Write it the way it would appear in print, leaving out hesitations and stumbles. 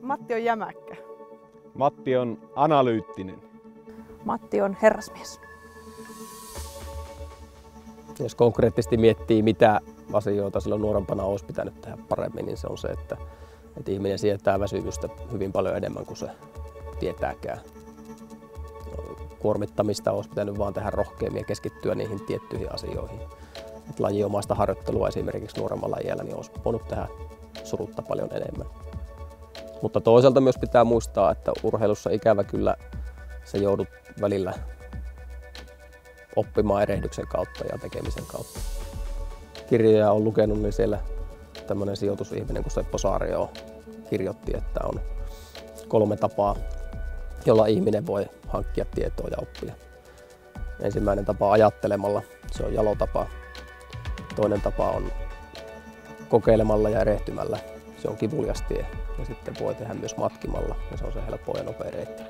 Matti on jämäkkä. Matti on analyyttinen. Matti on herrasmies. Jos konkreettisesti miettii, mitä asioita silloin nuorempana olisi pitänyt tehdä paremmin, niin se on se, että ihminen sietää väsymystä hyvin paljon enemmän kuin se tietääkään. Kuormittamista olisi pitänyt vaan tehdä rohkeammin ja keskittyä niihin tiettyihin asioihin. Lajiomaista harjoittelua esimerkiksi nuoremmalla iällä niin olisi voinut tehdä surutta paljon enemmän. Mutta toisaalta myös pitää muistaa, että urheilussa ikävä kyllä sä joudut välillä oppimaan erehdyksen kautta ja tekemisen kautta. Kirjoja on lukenut, niin siellä tämmöinen sijoitusihminen kuin Seppo Saario kirjoitti, että on 3 tapaa, jolla ihminen voi hankkia tietoa ja oppia. Ensimmäinen tapa ajattelemalla, se on jalo tapa. Toinen tapa on kokeilemalla ja erehtymällä, se on kivulias tie. Ja sitten voi tehdä myös matkimalla ja se on se helppo ja nopea reitti.